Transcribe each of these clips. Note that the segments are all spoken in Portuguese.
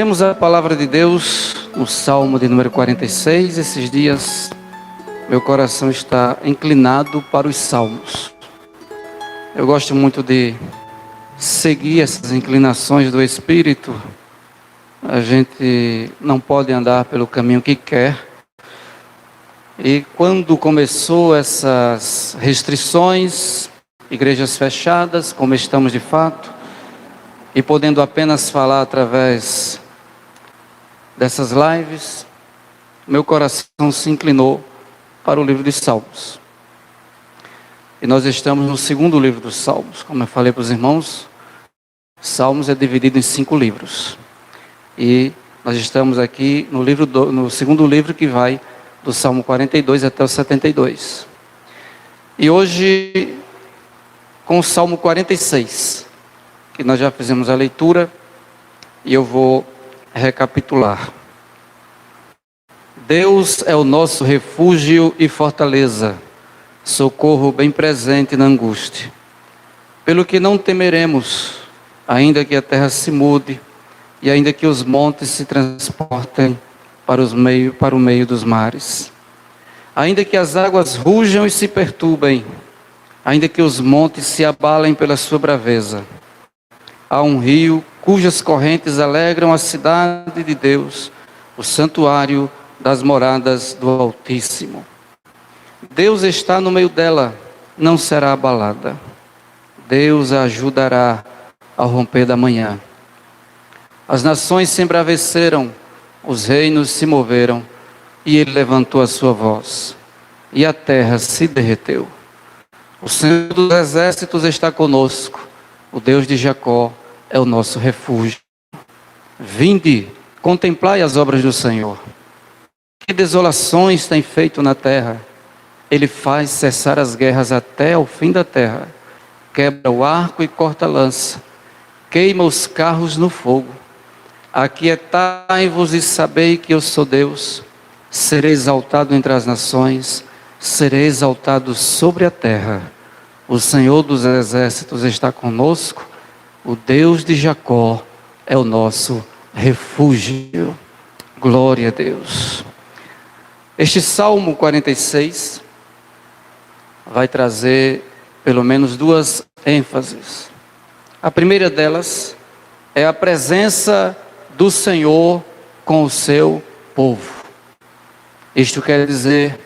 Lemos a palavra de Deus no Salmo de número 46. Esses dias meu coração está inclinado para os salmos. Eu gosto muito de seguir essas inclinações do Espírito. A gente não pode andar pelo caminho que quer. E quando começou essas restrições, igrejas fechadas, como estamos de fato, e podendo apenas falar através dessas lives, meu coração se inclinou para o livro de Salmos. E nós estamos no segundo livro dos Salmos. Como eu falei para os irmãos, Salmos é dividido em 5 livros. E nós estamos aqui no segundo livro, que vai do Salmo 42 até o 72. E hoje, com o Salmo 46, que nós já fizemos a leitura, e eu vou recapitular. Deus é o nosso refúgio e fortaleza, socorro bem presente na angústia. Pelo que não temeremos, ainda que a terra se mude, e ainda que os montes se transportem para o meio dos mares. Ainda que as águas rujam e se perturbem, ainda que os montes se abalem pela sua braveza. Há um rio cujas correntes alegram a cidade de Deus, o santuário das moradas do Altíssimo. Deus está no meio dela, não será abalada. Deus a ajudará ao romper da manhã. As nações se embraveceram, os reinos se moveram, e ele levantou a sua voz, e a terra se derreteu. O Senhor dos exércitos está conosco, o Deus de Jacó é o nosso refúgio. Vinde, contemplai as obras do Senhor. Que desolações tem feito na terra. Ele faz cessar as guerras até ao fim da terra. Quebra o arco e corta a lança. Queima os carros no fogo. Aquietai-vos e sabei que eu sou Deus. Serei exaltado entre as nações. Serei exaltado sobre a terra. O Senhor dos exércitos está conosco. O Deus de Jacó é o nosso refúgio. Glória a Deus. Este Salmo 46 vai trazer pelo menos 2 ênfases. A primeira delas é a presença do Senhor com o seu povo. Isto quer dizer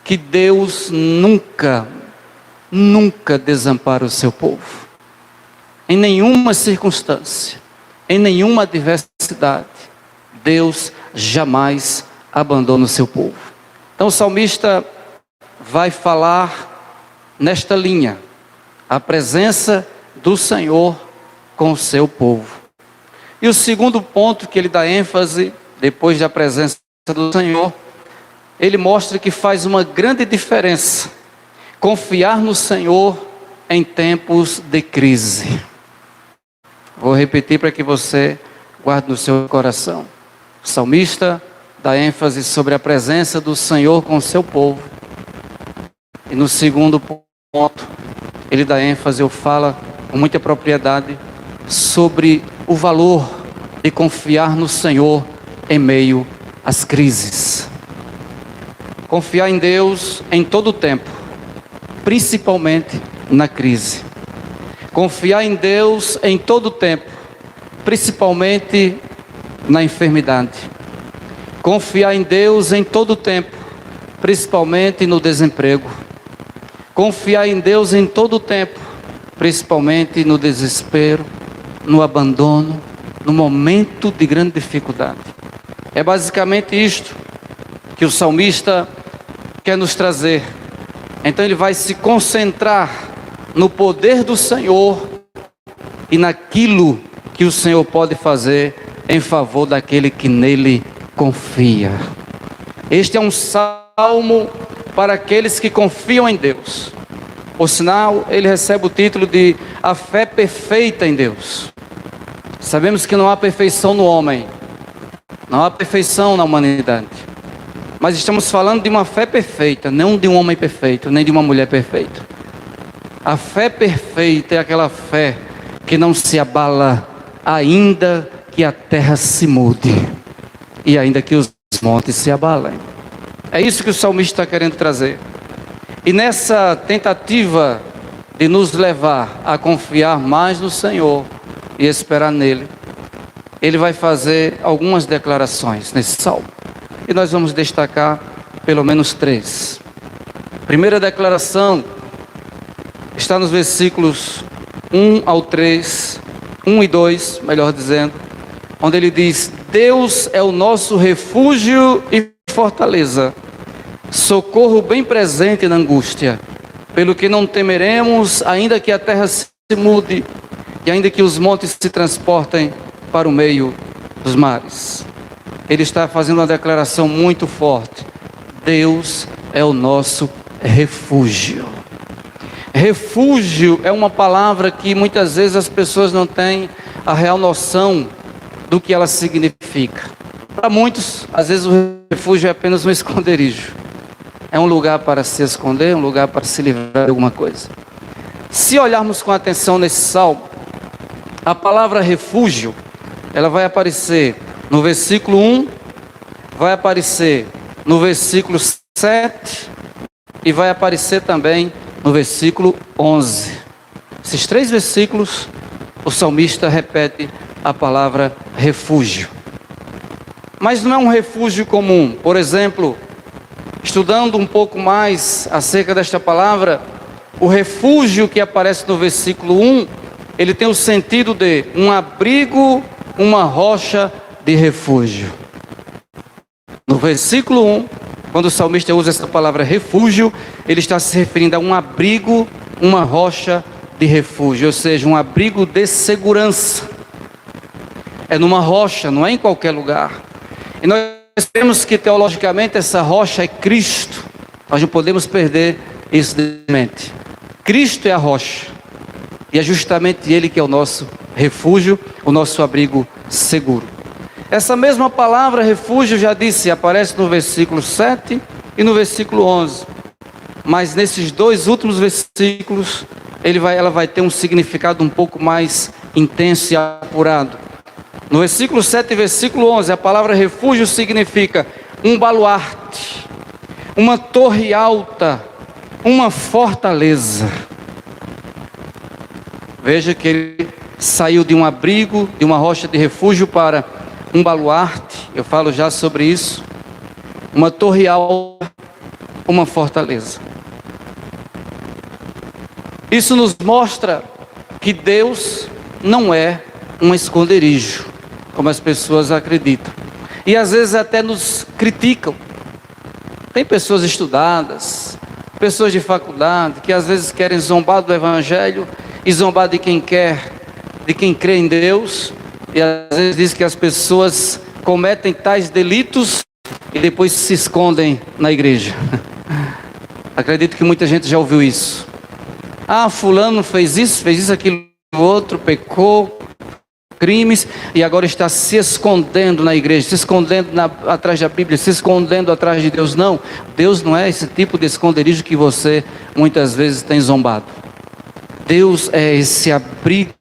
que Deus nunca desampara o seu povo. Em nenhuma circunstância, em nenhuma adversidade, Deus jamais abandona o seu povo. Então o salmista vai falar nesta linha, a presença do Senhor com o seu povo. E o segundo ponto que ele dá ênfase, depois da presença do Senhor, ele mostra que faz uma grande diferença confiar no Senhor em tempos de crise. Vou repetir para que você guarde no seu coração. O salmista dá ênfase sobre a presença do Senhor com o seu povo. E no segundo ponto, ele dá ênfase, ou fala com muita propriedade, sobre o valor de confiar no Senhor em meio às crises. Confiar em Deus em todo o tempo, principalmente na crise. Confiar em Deus em todo o tempo, principalmente na enfermidade. Confiar em Deus em todo o tempo, principalmente no desemprego. Confiar em Deus em todo o tempo, principalmente no desespero, no abandono, no momento de grande dificuldade. É basicamente isto que o salmista quer nos trazer. Então ele vai se concentrar no poder do Senhor e naquilo que o Senhor pode fazer em favor daquele que nele confia. Este é um salmo para aqueles que confiam em Deus. Por sinal, ele recebe o título de A Fé Perfeita em Deus. Sabemos que não há perfeição no homem, não há perfeição na humanidade. Mas estamos falando de uma fé perfeita, não de um homem perfeito, nem de uma mulher perfeita. A fé perfeita é aquela fé que não se abala, ainda que a terra se mude e ainda que os montes se abalem. É isso que o salmista está querendo trazer. E nessa tentativa de nos levar a confiar mais no Senhor e esperar nele, ele vai fazer algumas declarações nesse salmo. E nós vamos destacar pelo menos 3. Primeira declaração está nos versículos 1 ao 3, 1 e 2, melhor dizendo, onde ele diz: Deus é o nosso refúgio e fortaleza, socorro bem presente na angústia, pelo que não temeremos, ainda que a terra se mude, e ainda que os montes se transportem para o meio dos mares. Ele está fazendo uma declaração muito forte: Deus é o nosso refúgio. Refúgio é uma palavra que muitas vezes as pessoas não têm a real noção do que ela significa. Para muitos, às vezes o refúgio é apenas um esconderijo. É um lugar para se esconder, um lugar para se livrar de alguma coisa. Se olharmos com atenção nesse salmo, a palavra refúgio, ela vai aparecer no versículo 1, vai aparecer no versículo 7 e vai aparecer também no versículo 11. Esses 3 versículos, o salmista repete a palavra refúgio. Mas não é um refúgio comum. Por exemplo, estudando um pouco mais acerca desta palavra, o refúgio que aparece no versículo 1, ele tem o sentido de um abrigo, uma rocha de refúgio. No versículo 1, quando o salmista usa essa palavra refúgio, ele está se referindo a um abrigo, uma rocha de refúgio, ou seja, um abrigo de segurança. É numa rocha, não é em qualquer lugar. E nós temos que teologicamente essa rocha é Cristo. Nós não podemos perder isso de mente. Cristo é a rocha. E é justamente Ele que é o nosso refúgio, o nosso abrigo seguro. Essa mesma palavra refúgio, já disse, aparece no versículo 7 e no versículo 11. Mas nesses 2 últimos versículos, ela vai ter um significado um pouco mais intenso e apurado. No versículo 7 e versículo 11, a palavra refúgio significa um baluarte, uma torre alta, uma fortaleza. Veja que ele saiu de um abrigo, de uma rocha de refúgio para um baluarte, eu falo já sobre isso, uma torre alta, uma fortaleza. Isso nos mostra que Deus não é um esconderijo, como as pessoas acreditam. E às vezes até nos criticam. Tem pessoas estudadas, pessoas de faculdade, que às vezes querem zombar do Evangelho e zombar de quem crê em Deus. E às vezes diz que as pessoas cometem tais delitos e depois se escondem na igreja. Acredito que muita gente já ouviu isso. Ah, fulano fez isso, aquilo, outro, pecou, crimes, e agora está se escondendo na igreja, se escondendo atrás da Bíblia, se escondendo atrás de Deus. Não, Deus não é esse tipo de esconderijo que você muitas vezes tem zombado. Deus é esse abrigo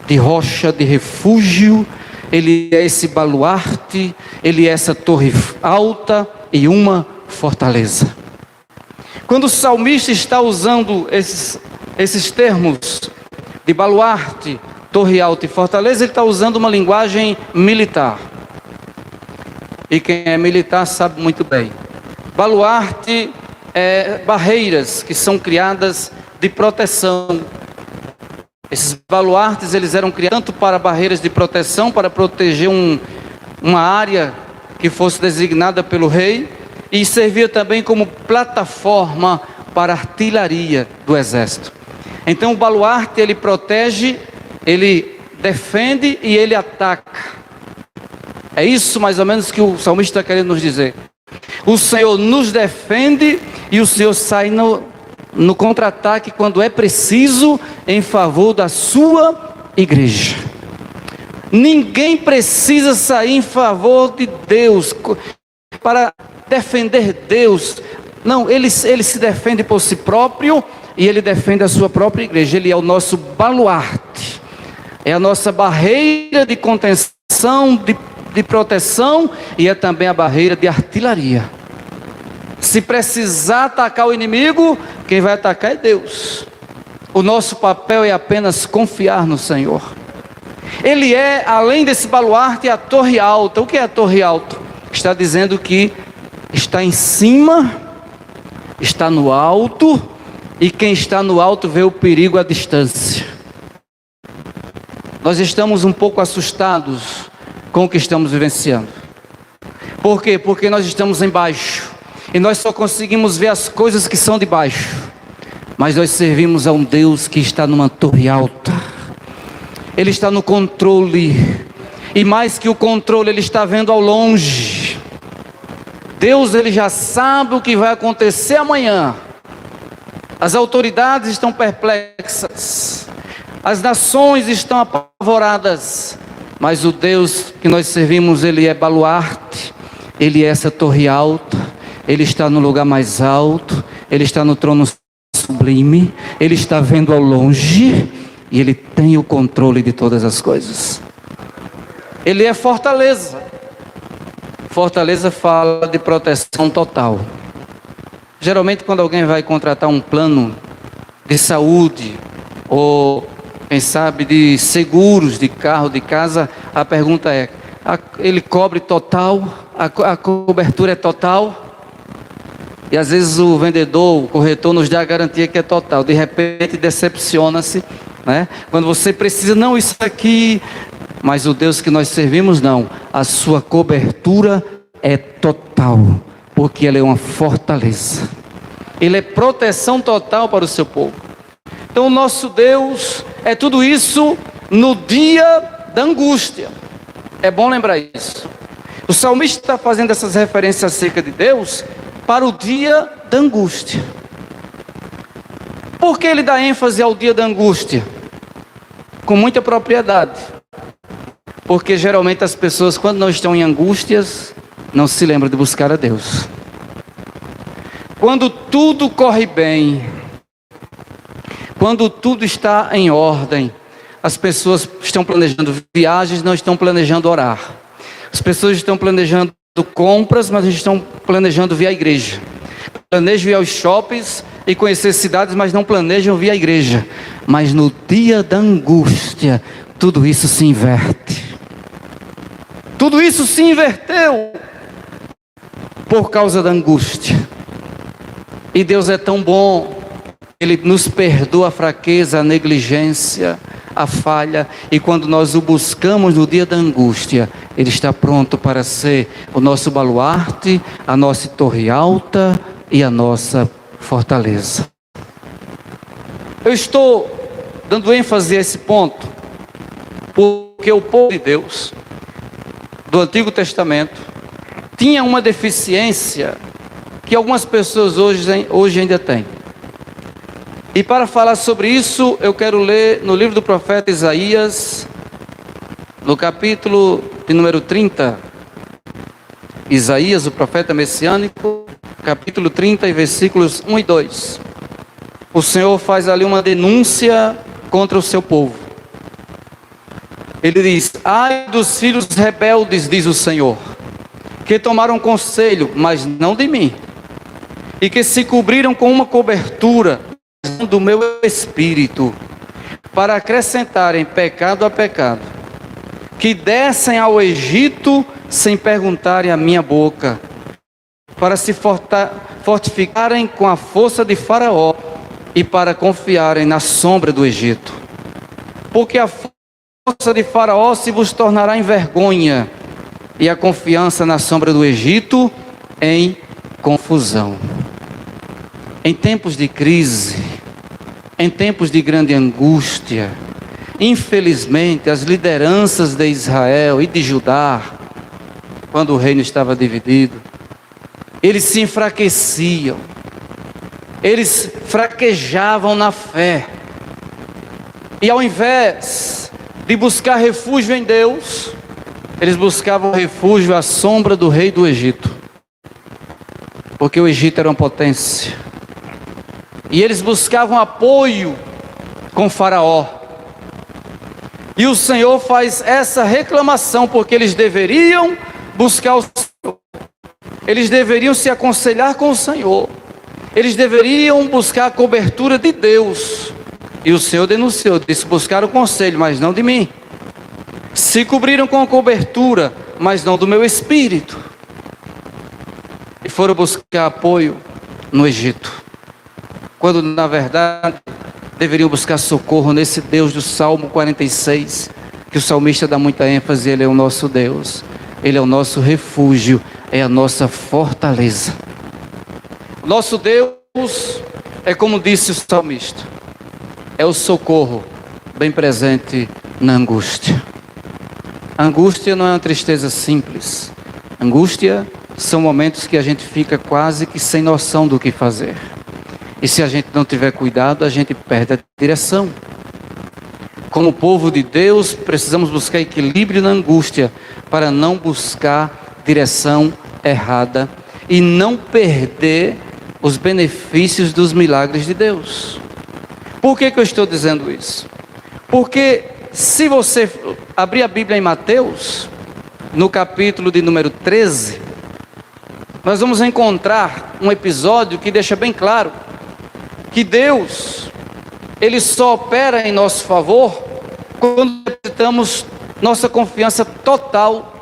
de rocha, de refúgio, Ele é esse baluarte, Ele é essa torre alta e uma fortaleza. Quando o salmista está usando esses termos de baluarte, torre alta e fortaleza, ele está usando uma linguagem militar. E quem é militar sabe muito bem. Baluarte é barreiras que são criadas de proteção. Esses baluartes, eles eram criados tanto para barreiras de proteção, para proteger uma área que fosse designada pelo rei, e servia também como plataforma para a artilharia do exército. Então o baluarte, ele protege, ele defende e ele ataca. É isso mais ou menos que o salmista está querendo nos dizer. O Senhor nos defende e o Senhor sai no contra-ataque quando é preciso em favor da sua igreja. Ninguém precisa sair em favor de Deus para defender Deus. Não, ele se defende por si próprio e ele defende a sua própria igreja. Ele é o nosso baluarte, é a nossa barreira de contenção contenção, de proteção, e é também a barreira de artilharia. Se precisar atacar o inimigo, quem vai atacar é Deus. O nosso papel é apenas confiar no Senhor. Ele é, além desse baluarte, a torre alta. O que é a torre alta? Está dizendo que está em cima, está no alto, e quem está no alto vê o perigo à distância. Nós estamos um pouco assustados com o que estamos vivenciando. Por quê? Porque nós estamos embaixo, e nós só conseguimos ver as coisas que são de baixo. Mas nós servimos a um Deus que está numa torre alta. Ele está no controle, e mais que o controle, Ele está vendo ao longe. Deus, Ele já sabe o que vai acontecer amanhã. As autoridades estão perplexas, as nações estão apavoradas, mas o Deus que nós servimos, Ele é baluarte, Ele é essa torre alta, Ele está no lugar mais alto, Ele está no trono sublime, Ele está vendo ao longe, e Ele tem o controle de todas as coisas. Ele é fortaleza. Fortaleza fala de proteção total. Geralmente quando alguém vai contratar um plano de saúde, ou quem sabe de seguros de carro, de casa, a pergunta é, ele cobre total? A cobertura é total? E às vezes o vendedor, o corretor nos dá a garantia que é total. De repente decepciona-se, né? Quando você precisa, não, isso aqui... Mas o Deus que nós servimos, não. A sua cobertura é total, porque Ele é uma fortaleza. Ele é proteção total para o seu povo. Então o nosso Deus é tudo isso no dia da angústia. É bom lembrar isso. O salmista está fazendo essas referências acerca de Deus para o dia da angústia. Por que ele dá ênfase ao dia da angústia? Com muita propriedade. Porque geralmente as pessoas, quando não estão em angústias, não se lembram de buscar a Deus. Quando tudo corre bem, quando tudo está em ordem, as pessoas estão planejando viagens, não estão planejando orar. As pessoas estão planejando compras, mas estão planejando vir à igreja. Planejam ir aos shoppings e conhecer cidades, mas não planejam vir à igreja. Mas no dia da angústia, tudo isso se inverte. Tudo isso se inverteu por causa da angústia. E Deus é tão bom, Ele nos perdoa a fraqueza, a negligência, a falha. E quando nós o buscamos no dia da angústia, Ele está pronto para ser o nosso baluarte, a nossa torre alta e a nossa fortaleza. Eu estou dando ênfase a esse ponto, porque o povo de Deus do Antigo Testamento tinha uma deficiência que algumas pessoas hoje ainda têm. E para falar sobre isso, eu quero ler no livro do profeta Isaías, no capítulo de número 30. Isaías, o profeta messiânico, capítulo 30 e versículos 1 e 2. O Senhor faz ali uma denúncia contra o seu povo. Ele diz: ai dos filhos rebeldes, diz o Senhor, que tomaram conselho, mas não de mim, e que se cobriram com uma cobertura do meu espírito, para acrescentarem pecado a pecado, que descem ao Egito sem perguntarem à minha boca, para se fortificarem com a força de Faraó e para confiarem na sombra do Egito. Porque a força de Faraó se vos tornará em vergonha, e a confiança na sombra do Egito em confusão. Em tempos de crise, em tempos de grande angústia, infelizmente as lideranças de Israel e de Judá, quando o reino estava dividido, eles se enfraqueciam, eles fraquejavam na fé, e ao invés de buscar refúgio em Deus, eles buscavam refúgio à sombra do rei do Egito, porque o Egito era uma potência, e eles buscavam apoio com Faraó. E o Senhor faz essa reclamação, porque eles deveriam buscar o Senhor. Eles deveriam se aconselhar com o Senhor. Eles deveriam buscar a cobertura de Deus. E o Senhor denunciou, disse: buscaram o conselho, mas não de mim. Se cobriram com a cobertura, mas não do meu espírito. E foram buscar apoio no Egito, quando na verdade deveriam buscar socorro nesse Deus do Salmo 46, que o salmista dá muita ênfase. Ele é o nosso Deus, Ele é o nosso refúgio, é a nossa fortaleza. O nosso Deus é, como disse o salmista, é o socorro bem presente na angústia. A angústia não é uma tristeza simples. Angústia são momentos que a gente fica quase que sem noção do que fazer. E se a gente não tiver cuidado, a gente perde a direção. Como povo de Deus, precisamos buscar equilíbrio na angústia, para não buscar direção errada e não perder os benefícios dos milagres de Deus. Por que eu estou dizendo isso? Porque se você abrir a Bíblia em Mateus, no capítulo de número 13, nós vamos encontrar um episódio que deixa bem claro que Deus, Ele só opera em nosso favor quando depositamos nossa confiança total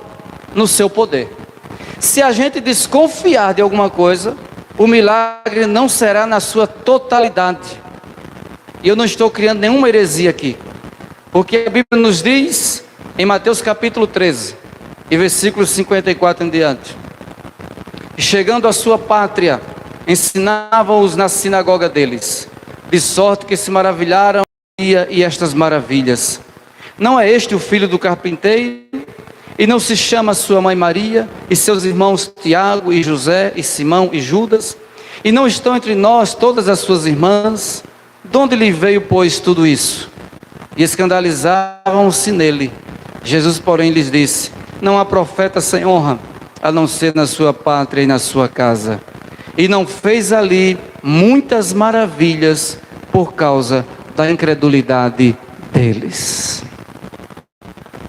no seu poder. Se a gente desconfiar de alguma coisa, o milagre não será na sua totalidade. E eu não estou criando nenhuma heresia aqui, porque a Bíblia nos diz, em Mateus capítulo 13, e versículos 54 em diante: e chegando à sua pátria, ensinavam-os na sinagoga deles, de sorte que se maravilharam e estas maravilhas. Não é este o filho do carpinteiro? E não se chama sua mãe Maria, e seus irmãos Tiago e José, e Simão e Judas? E não estão entre nós todas as suas irmãs? De onde lhe veio, pois, tudo isso? E escandalizavam-se nele. Jesus, porém, lhes disse: não há profeta sem honra, a não ser na sua pátria e na sua casa. E não fez ali muitas maravilhas por causa da incredulidade deles.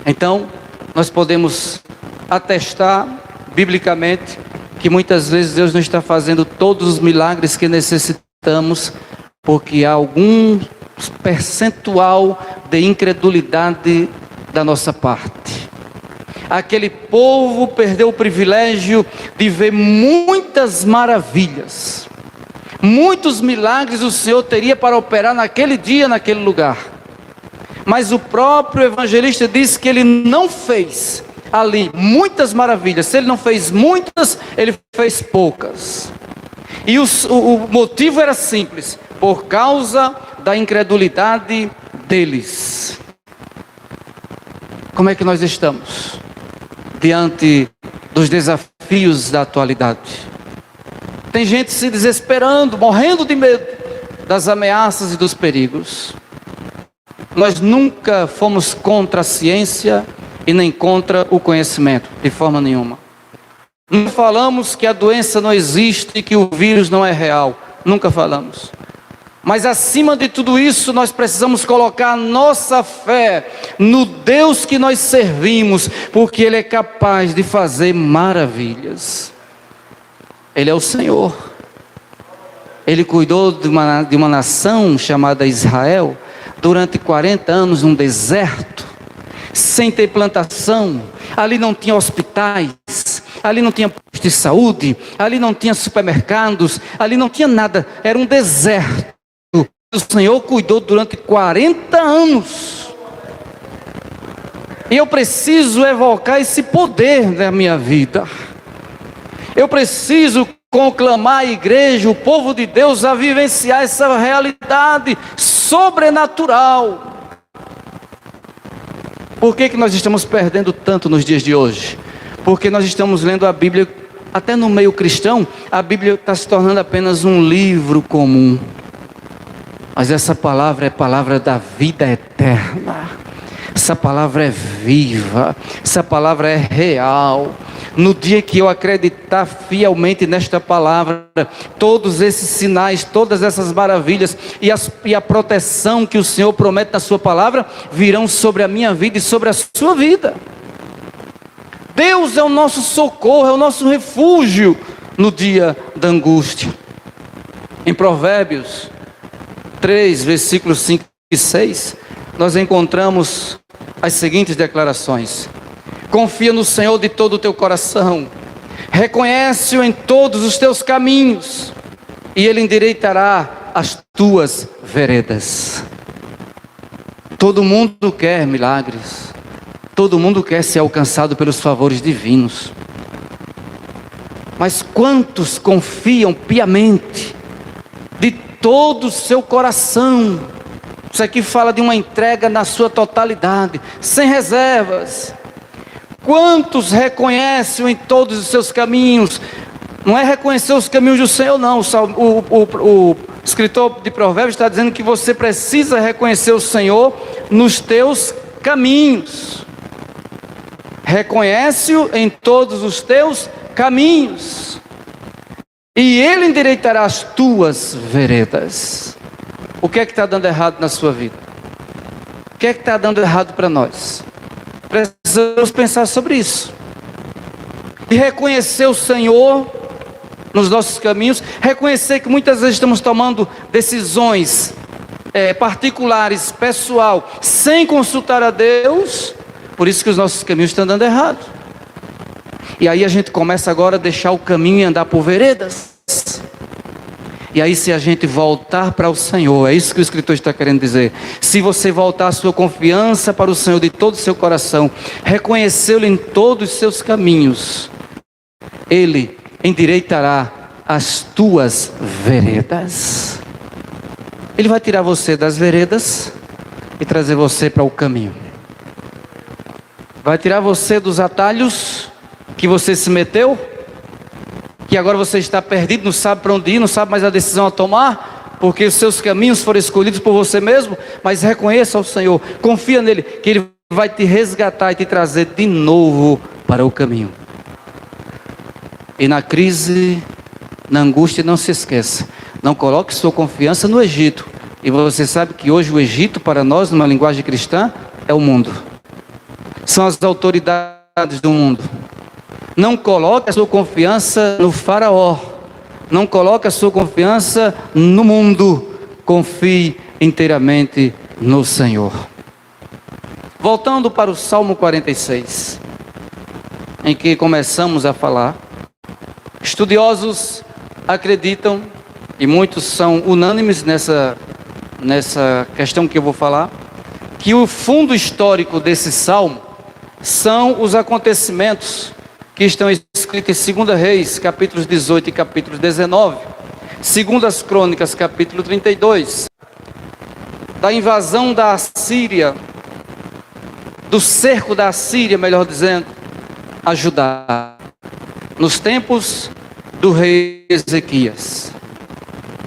Então, nós podemos atestar biblicamente que muitas vezes Deus não está fazendo todos os milagres que necessitamos, porque há algum percentual de incredulidade da nossa parte. Aquele povo perdeu o privilégio de ver muitas maravilhas, muitos milagres o Senhor teria para operar naquele dia, naquele lugar. Mas o próprio evangelista disse que ele não fez ali muitas maravilhas. Se ele não fez muitas, ele fez poucas. E o motivo era simples: por causa da incredulidade deles. Como é que nós estamos diante dos desafios da atualidade? Tem gente se desesperando, morrendo de medo das ameaças e dos perigos. Nós nunca fomos contra a ciência e nem contra o conhecimento, de forma nenhuma. Não falamos que a doença não existe e que o vírus não é real. Nunca falamos. Mas acima de tudo isso, nós precisamos colocar a nossa fé no Deus que nós servimos, porque Ele é capaz de fazer maravilhas. Ele é o Senhor. Ele cuidou de uma nação chamada Israel durante 40 anos num deserto, sem ter plantação. Ali não tinha hospitais, ali não tinha postos de saúde, ali não tinha supermercados, ali não tinha nada, era um deserto. O Senhor cuidou durante 40 anos. E eu preciso evocar esse poder na minha vida. Eu preciso conclamar a igreja, o povo de Deus, a vivenciar essa realidade sobrenatural. Por que nós estamos perdendo tanto nos dias de hoje? Porque nós estamos lendo a Bíblia, até no meio cristão, a Bíblia está se tornando apenas um livro comum. Mas essa palavra é palavra da vida eterna. Essa palavra é viva, essa palavra é real. No dia que eu acreditar fielmente nesta palavra, todos esses sinais, todas essas maravilhas e a proteção que o Senhor promete na sua palavra virão sobre a minha vida e sobre a sua vida. Deus é o nosso socorro, é o nosso refúgio no dia da angústia. Em Provérbios 3, versículos 5 e 6, nós encontramos as seguintes declarações: confia no Senhor de todo o teu coração, reconhece-o em todos os teus caminhos, e Ele endireitará as tuas veredas. Todo mundo quer milagres, todo mundo quer ser alcançado pelos favores divinos, mas quantos confiam piamente, de todo o seu coração? Isso aqui fala de uma entrega na sua totalidade, sem reservas. Quantos reconhecem em todos os seus caminhos? Não é reconhecer os caminhos do Senhor, não. O escritor de Provérbios está dizendo que você precisa reconhecer o Senhor nos teus caminhos. Reconhece-o em todos os teus caminhos, e Ele endireitará as tuas veredas. O que é que está dando errado na sua vida? O que é que está dando errado para nós? Precisamos pensar sobre isso. E reconhecer o Senhor nos nossos caminhos. Reconhecer que muitas vezes estamos tomando decisões particulares, pessoal, sem consultar a Deus. Por isso que os nossos caminhos estão dando errado. E aí a gente começa agora a deixar o caminho e andar por veredas. E aí, se a gente voltar para o Senhor, é isso que o escritor está querendo dizer. Se você voltar a sua confiança para o Senhor de todo o seu coração, reconhecê-lo em todos os seus caminhos, Ele endireitará as tuas veredas. Ele vai tirar você das veredas e trazer você para o caminho. Vai tirar você dos atalhos que você se meteu, que agora você está perdido, não sabe para onde ir, não sabe mais a decisão a tomar, porque os seus caminhos foram escolhidos por você mesmo. Mas reconheça ao Senhor, confia nele, que Ele vai te resgatar e te trazer de novo para o caminho. E na crise, na angústia, não se esqueça, não coloque sua confiança no Egito. E você sabe que hoje o Egito para nós, numa linguagem cristã, é o mundo, são as autoridades do mundo. Não coloque a sua confiança no faraó, não coloque a sua confiança no mundo, confie inteiramente no Senhor. Voltando para o Salmo 46, em que começamos a falar, estudiosos acreditam, e muitos são unânimes nessa questão que eu vou falar, que o fundo histórico desse salmo são os acontecimentos que estão escritos em 2 Reis, capítulos 18 e capítulo 19, 2 Crônicas, capítulo 32, da invasão da Assíria, do cerco da Assíria, melhor dizendo, a Judá, nos tempos do rei Ezequias.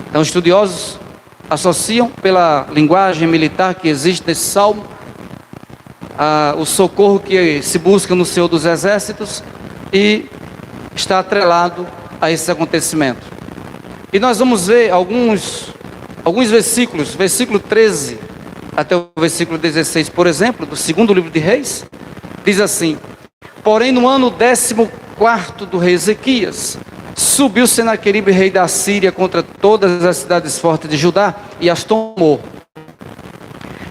Então, estudiosos associam, pela linguagem militar que existe nesse salmo, o socorro que se busca no Senhor dos Exércitos, e está atrelado a esse acontecimento. E nós vamos ver alguns versículos, versículo 13 até o versículo 16, por exemplo, do segundo livro de Reis, diz assim: porém no ano 14º do rei Ezequias, subiu Senaqueribe, rei da Síria, contra todas as cidades fortes de Judá, e as tomou.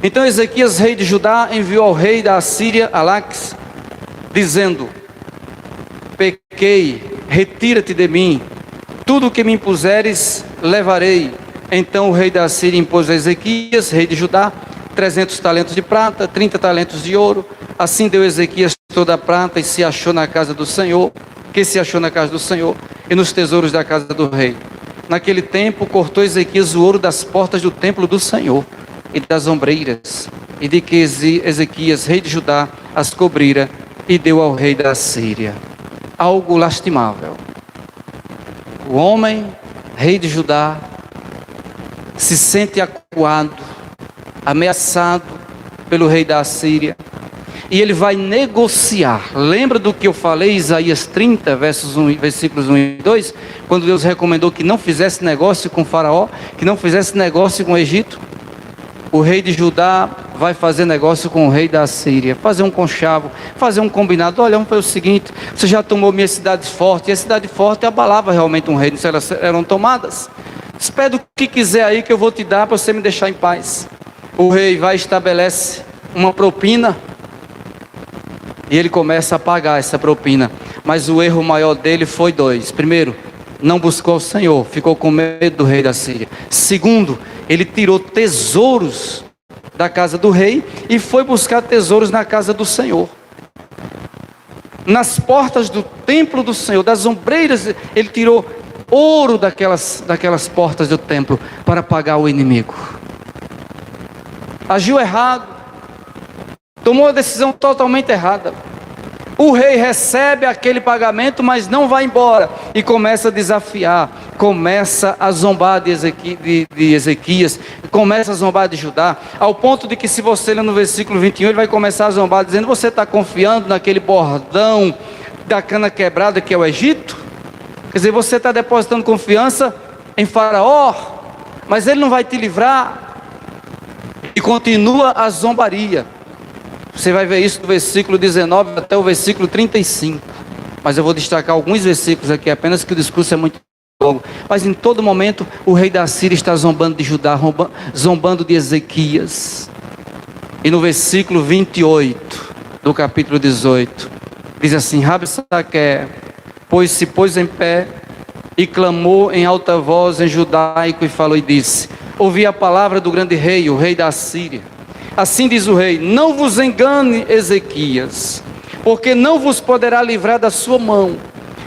Então Ezequias, rei de Judá, enviou ao rei da Assíria, Alaques, dizendo: pequei, retira-te de mim, tudo o que me impuseres levarei. Então o rei da Assíria impôs a Ezequias, rei de Judá, 300 talentos de prata, 30 talentos de ouro. Assim deu Ezequias toda a prata que se achou na casa do Senhor, e nos tesouros da casa do rei. Naquele tempo cortou Ezequias o ouro das portas do templo do Senhor e das ombreiras, e de que Ezequias, rei de Judá, as cobrira, e deu ao rei da Síria. Algo lastimável. O homem, rei de Judá, se sente acuado, ameaçado pelo rei da Assíria, e ele vai negociar. Lembra do que eu falei, Isaías 30, versículos 1 e 2? Quando Deus recomendou que não fizesse negócio com Faraó, que não fizesse negócio com o Egito. O rei de Judá vai fazer negócio com o rei da Assíria, fazer um conchavo, fazer um combinado. Olha, vamos fazer o seguinte: você já tomou minhas cidades fortes, e a cidade forte abalava realmente um reino, se elas eram tomadas. Espera o que quiser aí que eu vou te dar para você me deixar em paz. O rei vai e estabelece uma propina, e ele começa a pagar essa propina. Mas o erro maior dele foi dois: primeiro, não buscou o Senhor, ficou com medo do rei da Síria. Segundo, ele tirou tesouros da casa do rei e foi buscar tesouros na casa do Senhor. Nas portas do templo do Senhor, das ombreiras, ele tirou ouro daquelas portas do templo para pagar o inimigo. Agiu errado, tomou a decisão totalmente errada. O rei recebe aquele pagamento, mas não vai embora, e começa a desafiar, começa a zombar de Ezequias, começa a zombar de Judá, ao ponto de que, se você ler no versículo 21, ele vai começar a zombar, dizendo: você está confiando naquele bordão da cana quebrada que é o Egito? Quer dizer, você está depositando confiança em Faraó, mas ele não vai te livrar. E continua a zombaria. Você vai ver isso do versículo 19 até o versículo 35. Mas eu vou destacar alguns versículos aqui apenas, que o discurso é muito longo. Mas em todo momento o rei da Síria está zombando de Judá, zombando de Ezequias. E no versículo 28 do capítulo 18, diz assim: Rabsaque se pôs em pé e clamou em alta voz em judaico e falou e disse: ouvi a palavra do grande rei, o rei da Síria. Assim diz o rei: não vos engane, Ezequias, porque não vos poderá livrar da sua mão,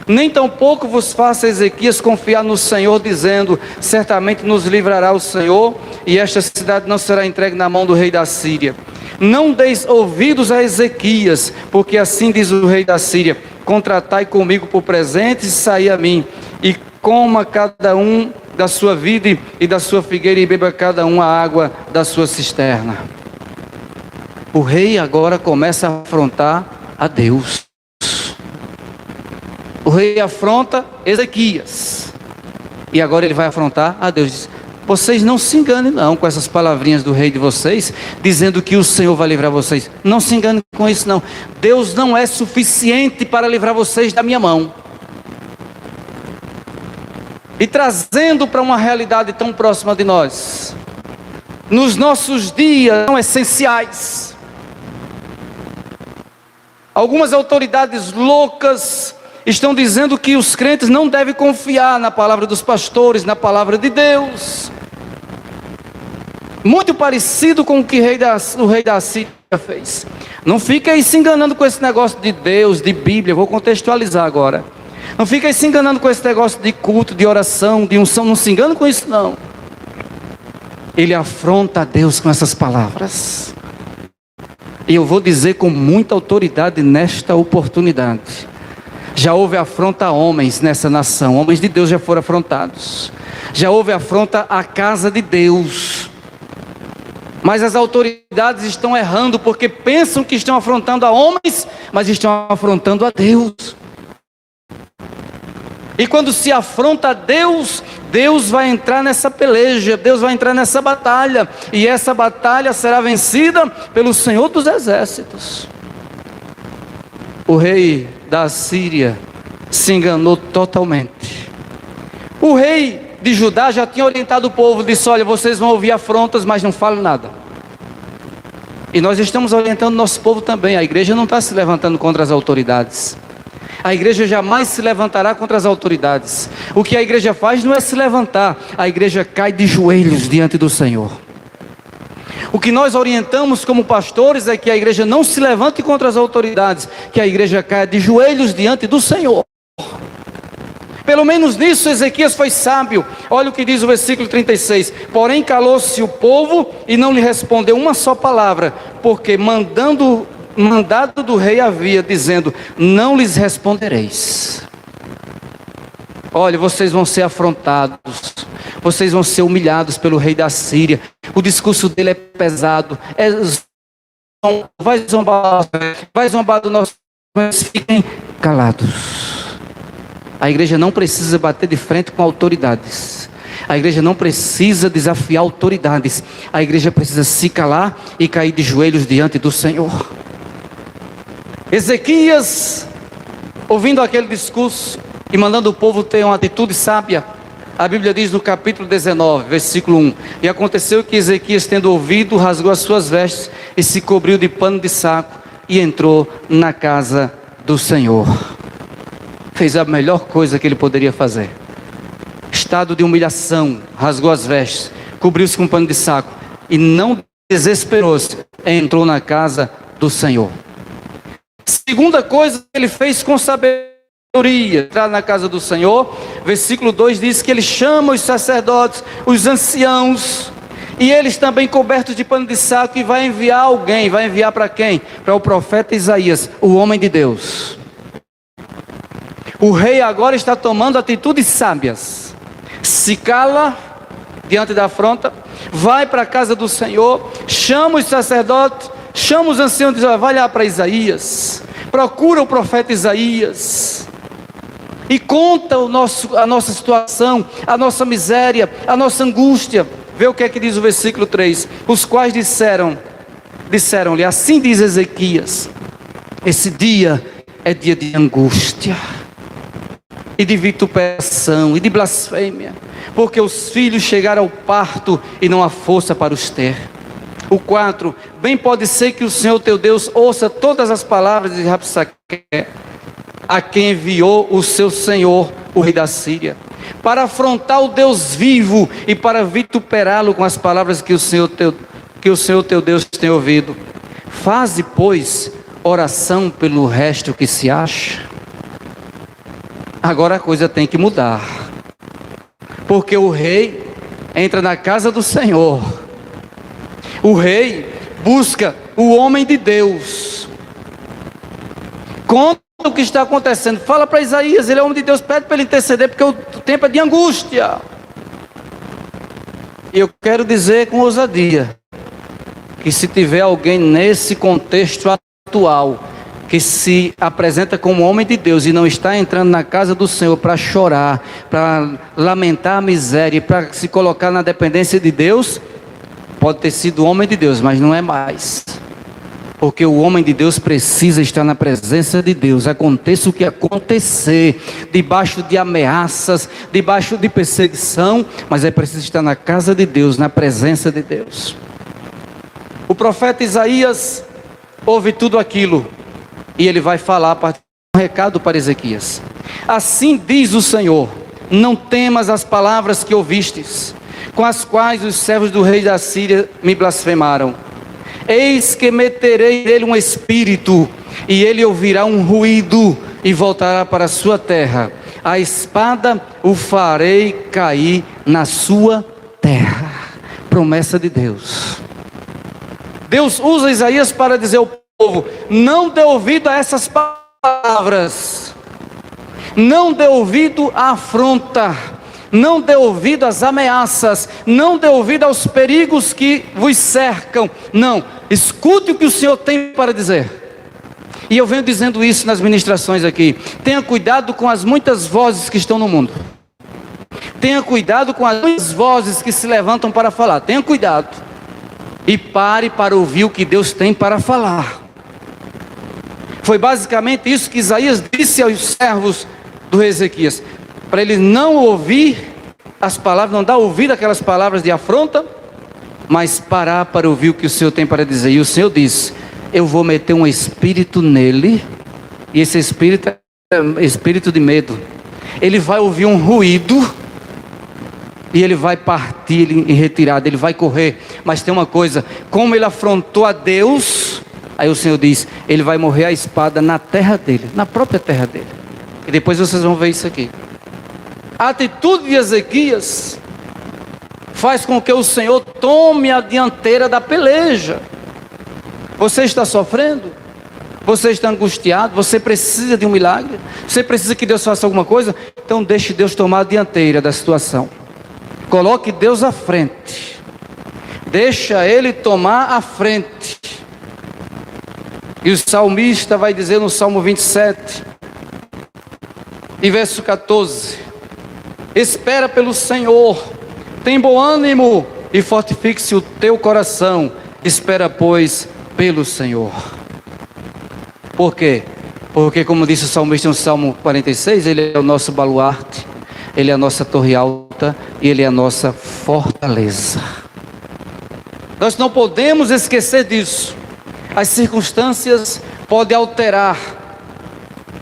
nem tampouco vos faça Ezequias confiar no Senhor, dizendo: certamente nos livrará o Senhor, e esta cidade não será entregue na mão do rei da Síria. Não deis ouvidos a Ezequias, porque assim diz o rei da Síria: contratai comigo por presentes e saí a mim, e coma cada um da sua vide e da sua figueira, e beba cada um a água da sua cisterna. O rei agora começa a afrontar a Deus. O rei afronta Ezequias, e agora ele vai afrontar a Deus. Diz: vocês não se enganem não com essas palavrinhas do rei de vocês, dizendo que o Senhor vai livrar vocês. Não se enganem com isso não. Deus não é suficiente para livrar vocês da minha mão. E trazendo para uma realidade tão próxima de nós, nos nossos dias são essenciais. Algumas autoridades loucas estão dizendo que os crentes não devem confiar na palavra dos pastores, na palavra de Deus. Muito parecido com o que o rei da Síria fez. Não fique aí se enganando com esse negócio de Deus, de Bíblia. Vou contextualizar agora. Não fique aí se enganando com esse negócio de culto, de oração, de unção. Não se engane com isso não. Ele afronta a Deus com essas palavras. E eu vou dizer com muita autoridade nesta oportunidade: já houve afronta a homens nessa nação. Homens de Deus já foram afrontados. Já houve afronta à casa de Deus. Mas as autoridades estão errando, porque pensam que estão afrontando a homens, mas estão afrontando a Deus. E quando se afronta a Deus, Deus vai entrar nessa peleja, Deus vai entrar nessa batalha, e essa batalha será vencida pelo Senhor dos Exércitos. O rei da Síria se enganou totalmente. O rei de Judá já tinha orientado o povo, disse: olha, vocês vão ouvir afrontas, mas não falem nada. E nós estamos orientando nosso povo também. A igreja não está se levantando contra as autoridades. A igreja jamais se levantará contra as autoridades. O que a igreja faz não é se levantar, a igreja cai de joelhos diante do Senhor. O que nós orientamos como pastores é que a igreja não se levante contra as autoridades, que a igreja caia de joelhos diante do Senhor. Pelo menos nisso Ezequias foi sábio. Olha o que diz o versículo 36. Porém calou-se o povo e não lhe respondeu uma só palavra, porque mandado do rei havia, dizendo: não lhes respondereis. Olha, vocês vão ser afrontados, vocês vão ser humilhados pelo rei da Síria. O discurso dele é pesado, é vai zombar do nosso, mas fiquem calados. A igreja não precisa bater de frente com autoridades. A igreja não precisa desafiar autoridades. A igreja precisa se calar e cair de joelhos diante do Senhor. Ezequias, ouvindo aquele discurso e mandando o povo ter uma atitude sábia, a Bíblia diz no capítulo 19, versículo 1: E aconteceu que Ezequias, tendo ouvido, rasgou as suas vestes e se cobriu de pano de saco e entrou na casa do Senhor. Fez a melhor coisa que ele poderia fazer. Estado de humilhação, rasgou as vestes, cobriu-se com pano de saco e não desesperou-se, entrou na casa do Senhor. Segunda coisa que ele fez com sabedoria, entrar na casa do Senhor. Versículo 2 diz que ele chama os sacerdotes, os anciãos, e eles também cobertos de pano de saco, e vai enviar alguém. Vai enviar para quem? Para o profeta Isaías, o homem de Deus. O rei agora está tomando atitudes sábias. Se cala diante da afronta, vai para a casa do Senhor, chama os sacerdotes, chama os anciãos e diz: vai lá para Isaías, procura o profeta Isaías e conta a nossa situação, a nossa miséria, a nossa angústia. Vê o que é que diz o versículo 3: os quais disseram-lhe, assim diz Ezequias, esse dia é dia de angústia, e de vituperação, e de blasfêmia, porque os filhos chegaram ao parto, e não há força para os ter. O 4: bem pode ser que o Senhor teu Deus ouça todas as palavras de Rabsaque, a quem enviou o seu senhor, o rei da Síria, para afrontar o Deus vivo, e para vituperá-lo com as palavras que o Senhor teu Deus tem ouvido. Faze, pois, oração pelo resto que se acha. Agora a coisa tem que mudar, porque o rei entra na casa do Senhor, o rei busca o homem de Deus, conta o que está acontecendo, fala para Isaías, ele é homem de Deus, pede para ele interceder, porque o tempo é de angústia. E eu quero dizer com ousadia, que se tiver alguém nesse contexto atual, que se apresenta como homem de Deus e não está entrando na casa do Senhor para chorar, para lamentar a miséria, para se colocar na dependência de Deus, pode ter sido homem de Deus, mas não é mais. Porque o homem de Deus precisa estar na presença de Deus, aconteça o que acontecer, debaixo de ameaças, debaixo de perseguição, mas é preciso estar na casa de Deus, na presença de Deus. O profeta Isaías ouve tudo aquilo, e ele vai falar um recado para Ezequias. Assim diz o Senhor: não temas as palavras que ouvistes, com as quais os servos do rei da Síria me blasfemaram. Eis que meterei nele um espírito, e ele ouvirá um ruído, e voltará para a sua terra. A espada o farei cair na sua terra. Promessa de Deus. Deus usa Isaías para dizer ao povo: não dê ouvido a essas palavras, não dê ouvido à afronta, não dê ouvido às ameaças, não dê ouvido aos perigos que vos cercam. Não, escute o que o Senhor tem para dizer. E eu venho dizendo isso nas ministrações aqui: tenha cuidado com as muitas vozes que estão no mundo, tenha cuidado com as muitas vozes que se levantam para falar, tenha cuidado, e pare para ouvir o que Deus tem para falar. Foi basicamente isso que Isaías disse aos servos do rei Ezequias, para ele não ouvir as palavras, não dar ouvido àquelas palavras de afronta, mas parar para ouvir o que o Senhor tem para dizer. E o Senhor disse: eu vou meter um espírito nele, e esse espírito é espírito de medo. Ele vai ouvir um ruído, e ele vai partir em retirada, ele vai correr. Mas tem uma coisa: como ele afrontou a Deus, aí o Senhor diz, ele vai morrer a espada na terra dele, na própria terra dele. E depois vocês vão ver isso aqui. A atitude de Ezequias faz com que o Senhor tome a dianteira da peleja. Você está sofrendo? Você está angustiado? Você precisa de um milagre? Você precisa que Deus faça alguma coisa? Então deixe Deus tomar a dianteira da situação. Coloque Deus à frente. Deixa Ele tomar a frente. E o salmista vai dizer no Salmo 27, e verso 14: espera pelo Senhor, tem bom ânimo e fortifique-se o teu coração. Espera, pois, pelo Senhor. Por quê? Porque, como disse o salmista no Salmo 46, Ele é o nosso baluarte, Ele é a nossa torre alta e Ele é a nossa fortaleza. Nós não podemos esquecer disso. As circunstâncias podem alterar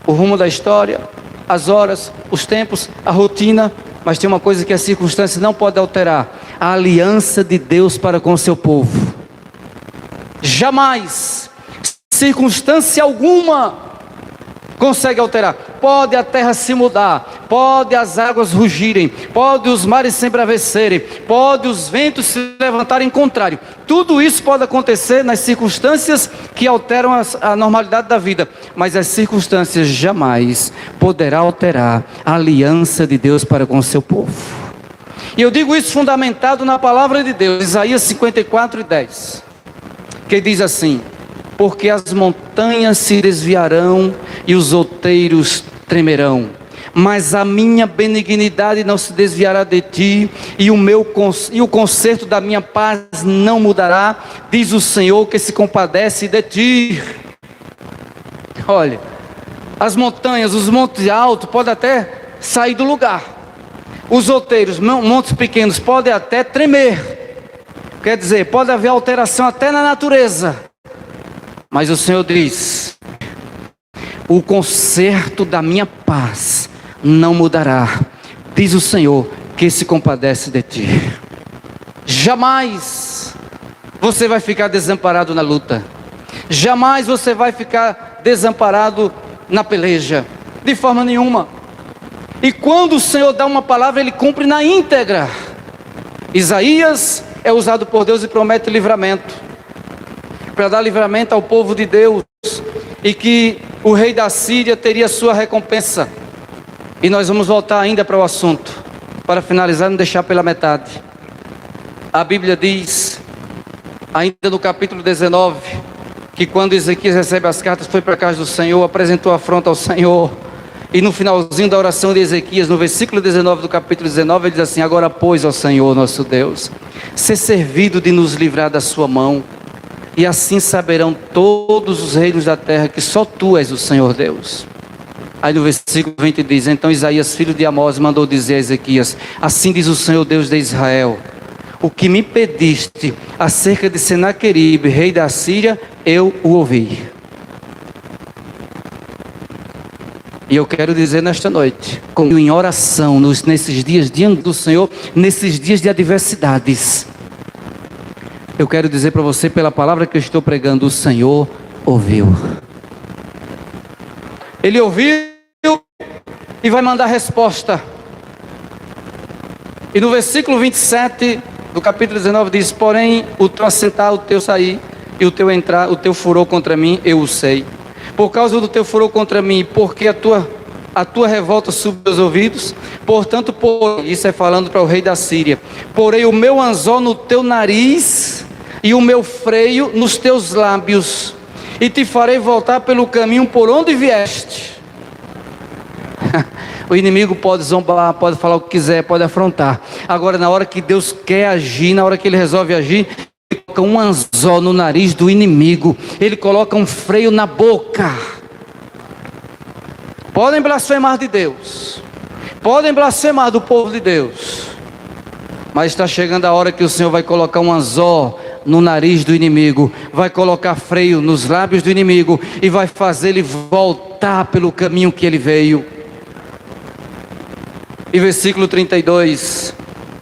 o rumo da história, as horas, os tempos, a rotina, mas tem uma coisa que a circunstância não pode alterar: a aliança de Deus para com o seu povo. Jamais, circunstância alguma consegue alterar. Pode a terra se mudar, pode as águas rugirem, pode os mares se embravecerem, pode os ventos se levantarem contrário. Tudo isso pode acontecer nas circunstâncias que alteram a normalidade da vida, mas as circunstâncias jamais poderá alterar a aliança de Deus para com o seu povo. E eu digo isso fundamentado na palavra de Deus, Isaías 54:10, que diz assim: porque as montanhas se desviarão e os outeiros tremerão, mas a minha benignidade não se desviará de ti, e o conserto da minha paz não mudará, diz o Senhor que se compadece de ti. Olha, as montanhas, os montes altos podem até sair do lugar, os outeiros, montes pequenos, podem até tremer, quer dizer, pode haver alteração até na natureza, mas o Senhor diz: o conserto da minha paz não mudará, diz o Senhor que se compadece de ti. Jamais você vai ficar desamparado na luta, jamais você vai ficar desamparado na peleja, de forma nenhuma. E quando o Senhor dá uma palavra, Ele cumpre na íntegra. Isaías é usado por Deus e promete livramento, para dar livramento ao povo de Deus, e que o rei da Síria teria sua recompensa. E nós vamos voltar ainda para o assunto, para finalizar, não deixar pela metade. A Bíblia diz, ainda no capítulo 19, que quando Ezequias recebe as cartas, foi para a casa do Senhor, apresentou afronta ao Senhor, e no finalzinho da oração de Ezequias, no versículo 19 do capítulo 19, ele diz assim: agora pois, ó Senhor nosso Deus, ser servido de nos livrar da sua mão, e assim saberão todos os reinos da terra que só Tu és o Senhor Deus. Aí no versículo 20 diz: então Isaías, filho de Amós, mandou dizer a Ezequias: assim diz o Senhor Deus de Israel, o que me pediste acerca de Senaqueribe, rei da Síria, eu o ouvi. E eu quero dizer nesta noite, como em oração, nesses dias diante do Senhor, nesses dias de adversidades, eu quero dizer para você, pela palavra que eu estou pregando, o Senhor ouviu. Ele ouviu e vai mandar resposta. E no versículo 27 do capítulo 19 diz: porém, o teu assentar, o teu sair, e o teu entrar, o teu furor contra mim, eu o sei. Por causa do teu furor contra mim, porque a tua revolta subiu aos ouvidos, portanto, isso é falando para o rei da Síria, porei o meu anzol no teu nariz e o meu freio nos teus lábios, e te farei voltar pelo caminho por onde vieste. O inimigo pode zombar, pode falar o que quiser, pode afrontar. Agora, na hora que Deus quer agir, na hora que Ele resolve agir, Ele coloca um anzol no nariz do inimigo, Ele coloca um freio na boca. Podem blasfemar de Deus, podem blasfemar do povo de Deus, mas está chegando a hora que o Senhor vai colocar um anzol no nariz do inimigo, vai colocar freio nos lábios do inimigo e vai fazer ele voltar pelo caminho que ele veio. E versículo 32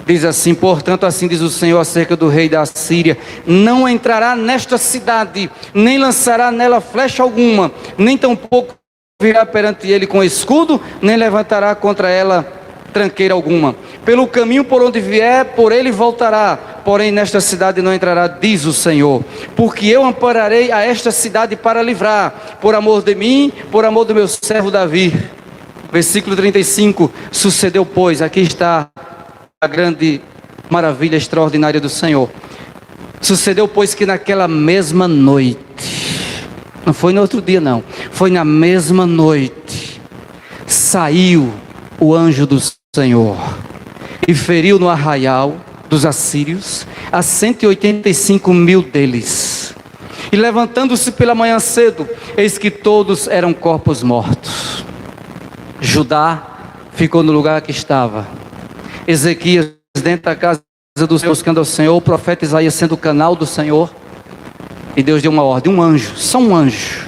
diz assim: portanto, assim diz o Senhor acerca do rei da Síria: não entrará nesta cidade, nem lançará nela flecha alguma, nem tampouco virá perante ele com escudo, nem levantará contra ela tranqueira alguma. Pelo caminho por onde vier, por ele voltará, porém nesta cidade não entrará, diz o Senhor, porque eu ampararei a esta cidade para livrar, por amor de mim, por amor do meu servo Davi. Versículo 35, sucedeu pois, aqui está a grande maravilha extraordinária do Senhor. Sucedeu pois que naquela mesma noite, Não foi no outro dia não, foi na mesma noite. Saiu o anjo do Senhor e feriu no arraial dos assírios a 185.000 deles. E levantando-se pela manhã cedo, eis que todos eram corpos mortos. Judá ficou no lugar que estava. Ezequias dentro da casa do Senhor, buscando ao Senhor. O profeta Isaías sendo o canal do Senhor. E Deus deu uma ordem, um anjo, só um anjo.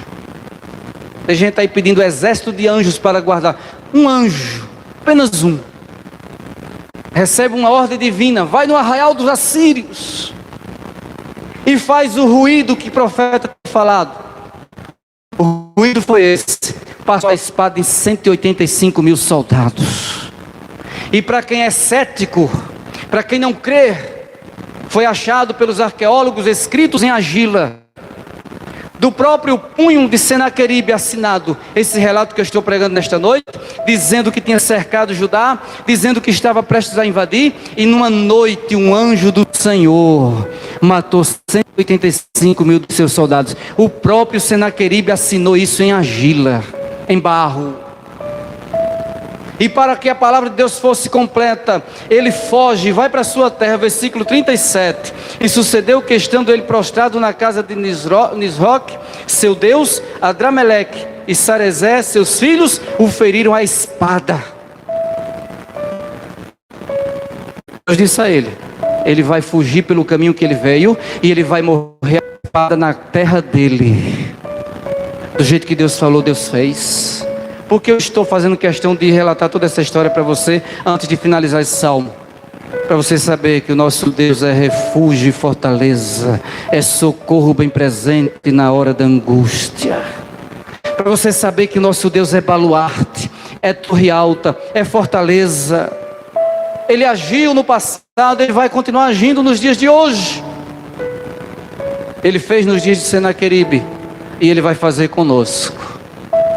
Tem gente aí pedindo exército de anjos para guardar. Um anjo, apenas um. Recebe uma ordem divina, vai no arraial dos assírios e faz o ruído que o profeta tem falado. O ruído foi esse: passou a espada em 185.000 soldados. E para quem é cético, para quem não crê, foi achado pelos arqueólogos escritos em argila, do próprio punho de Senaqueribe assinado, esse relato que eu estou pregando nesta noite, dizendo que tinha cercado Judá, dizendo que estava prestes a invadir, e numa noite um anjo do Senhor matou 185.000 de seus soldados. O próprio Senaqueribe assinou isso em argila, em barro. E para que a palavra de Deus fosse completa, ele foge, vai para a sua terra, versículo 37. E sucedeu que, estando ele prostrado na casa de Nisroque, seu Deus, Adrameleque e Sarezé, seus filhos, o feriram à espada. Deus disse a ele: ele vai fugir pelo caminho que ele veio, e ele vai morrer à espada na terra dele. Do jeito que Deus falou, Deus fez. Porque eu estou fazendo questão de relatar toda essa história para você antes de finalizar esse salmo. Para você saber que o nosso Deus é refúgio e fortaleza, é socorro bem presente na hora da angústia. Para você saber que o nosso Deus é baluarte, é torre alta, é fortaleza. Ele agiu no passado, ele vai continuar agindo nos dias de hoje. Ele fez nos dias de Senaqueribe e ele vai fazer conosco.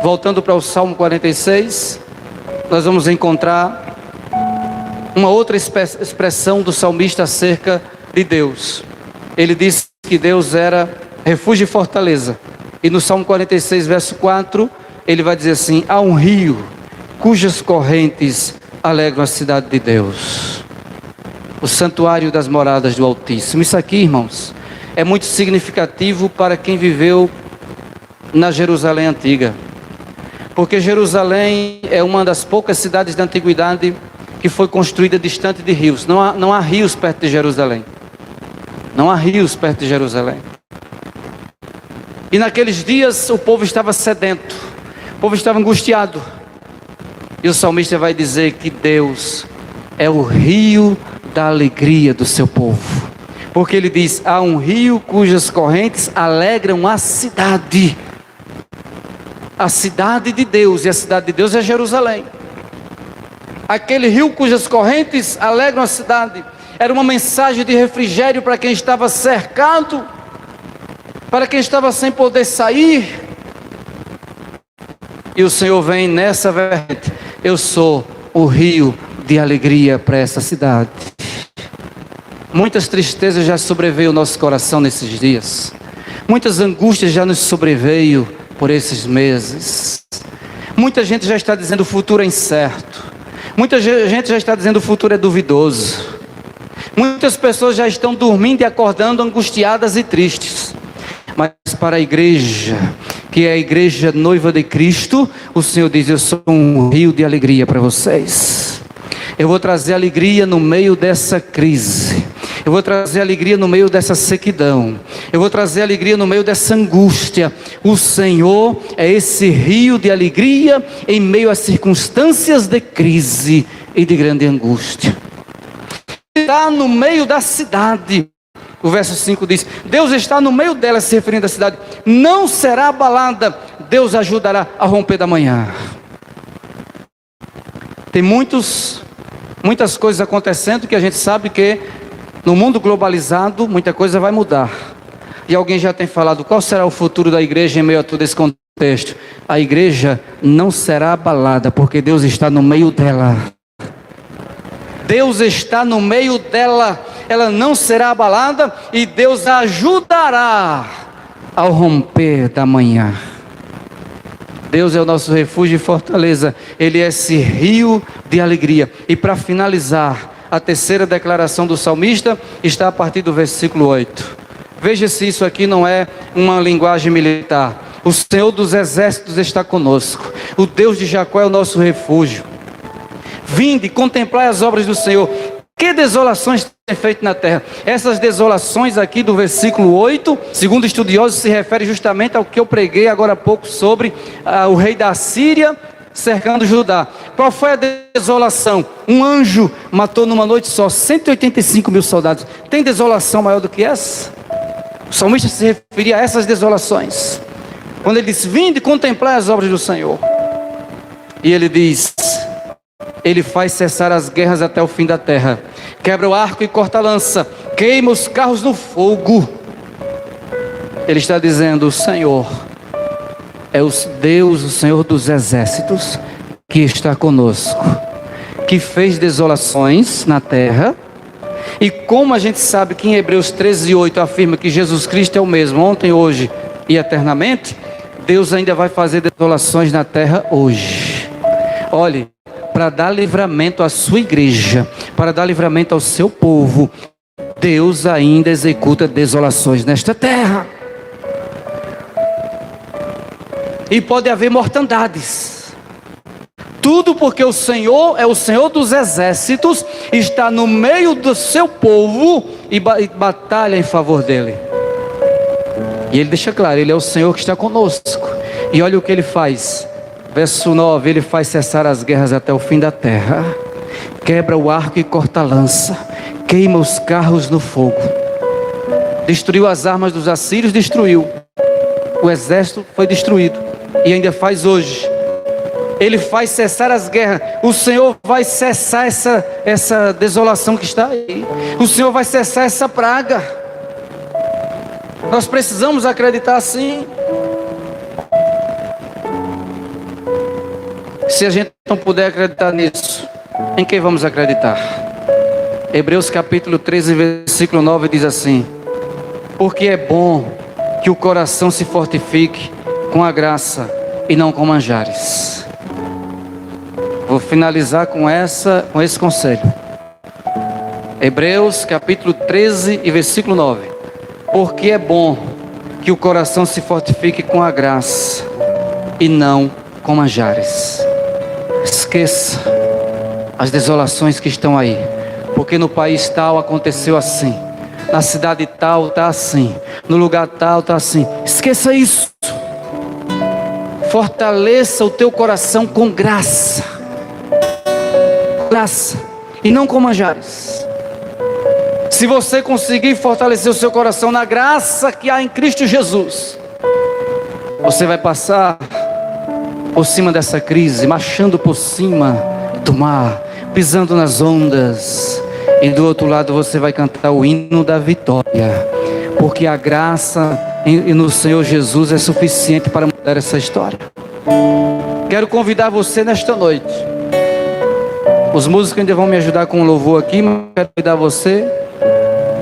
Voltando para o Salmo 46, nós vamos encontrar uma outra expressão do salmista acerca de Deus. Ele disse que Deus era refúgio e fortaleza. E no Salmo 46, verso 4, ele vai dizer assim: há um rio cujas correntes alegram a cidade de Deus, o santuário das moradas do Altíssimo. Isso aqui, irmãos, é muito significativo para quem viveu na Jerusalém antiga. Porque Jerusalém é uma das poucas cidades da antiguidade que foi construída distante de rios. Não há rios perto de Jerusalém. Não há rios perto de Jerusalém. E naqueles dias o povo estava sedento, o povo estava angustiado. E o salmista vai dizer que Deus é o rio da alegria do seu povo. Porque ele diz: há um rio cujas correntes alegram a cidade. A cidade de Deus, e a cidade de Deus é Jerusalém. Aquele rio cujas correntes alegram a cidade, era uma mensagem de refrigério para quem estava cercado, para quem estava sem poder sair. E o Senhor vem nessa vertente: eu sou o rio de alegria para essa cidade. Muitas tristezas já sobreveio ao nosso coração nesses dias, muitas angústias já nos sobreveio por esses meses. Muita gente já está dizendo o futuro é incerto. Muita gente já está dizendo o futuro é duvidoso. Muitas pessoas já estão dormindo e acordando angustiadas e tristes. Mas para a igreja, que é a igreja noiva de Cristo, o Senhor diz: eu sou um rio de alegria para vocês. Eu vou trazer alegria no meio dessa crise. Eu vou trazer alegria no meio dessa sequidão. Eu vou trazer alegria no meio dessa angústia. O Senhor é esse rio de alegria em meio às circunstâncias de crise e de grande angústia. Está no meio da cidade. O verso 5 diz: Deus está no meio dela, se referindo à cidade. Não será abalada. Deus ajudará a romper da manhã. Tem muitas coisas acontecendo que a gente sabe que no mundo globalizado, muita coisa vai mudar. E alguém já tem falado: qual será o futuro da igreja em meio a todo esse contexto? A igreja não será abalada, porque Deus está no meio dela. Deus está no meio dela. Ela não será abalada e Deus a ajudará ao romper da manhã. Deus é o nosso refúgio e fortaleza. Ele é esse rio de alegria. E para finalizar, a terceira declaração do salmista está a partir do versículo 8. Veja se isso aqui não é uma linguagem militar. O Senhor dos exércitos está conosco. O Deus de Jacó é o nosso refúgio. Vinde, contemplai as obras do Senhor. Que desolações tem feito na terra. Essas desolações aqui do versículo 8, segundo estudiosos, se refere justamente ao que eu preguei agora há pouco sobre o rei da Síria cercando Judá. Qual foi a desolação? Um anjo matou numa noite só 185 mil soldados. Tem desolação maior do que essa? O salmista se referia a essas desolações. Quando ele diz, vinde contemplar as obras do Senhor. E ele diz, ele faz cessar as guerras até o fim da terra. Quebra o arco e corta a lança. Queima os carros no fogo. Ele está dizendo, o Senhor é o Deus, o Senhor dos exércitos, que está conosco. Que fez desolações na terra. E como a gente sabe que em Hebreus 13:8 afirma que Jesus Cristo é o mesmo, ontem, hoje e eternamente, Deus ainda vai fazer desolações na terra hoje. Olhe, para dar livramento à sua igreja, para dar livramento ao seu povo, Deus ainda executa desolações nesta terra. E pode haver mortandades. Tudo porque o Senhor é o Senhor dos exércitos, está no meio do seu povo e batalha em favor dele. E ele deixa claro, ele é o Senhor que está conosco. E olha o que ele faz. Verso 9, ele faz cessar as guerras até o fim da terra. Quebra o arco e corta a lança. Queima os carros no fogo. Destruiu as armas dos assírios, destruiu. O exército foi destruído. E ainda faz hoje. Ele faz cessar as guerras. O Senhor vai cessar essa desolação que está aí. O Senhor vai cessar essa praga. Nós precisamos acreditar assim. Se a gente não puder acreditar nisso, em quem vamos acreditar? Hebreus capítulo 13, versículo 9 diz assim: porque é bom que o coração se fortifique com a graça e não com manjares. Vou finalizar com esse conselho. Hebreus capítulo 13 e versículo 9. Porque é bom que o coração se fortifique com a graça e não com manjares. Esqueça as desolações que estão aí, porque no país tal aconteceu assim, na cidade tal está assim, no lugar tal está assim. Esqueça isso. Fortaleça o teu coração com graça, e não com manjares. Se você conseguir fortalecer o seu coração na graça que há em Cristo Jesus, você vai passar por cima dessa crise, marchando por cima do mar, pisando nas ondas, e do outro lado você vai cantar o hino da vitória, porque a graça no Senhor Jesus é suficiente para mudar essa história. Quero convidar você nesta noite. Os músicos ainda vão me ajudar com o louvor aqui, mas quero convidar você,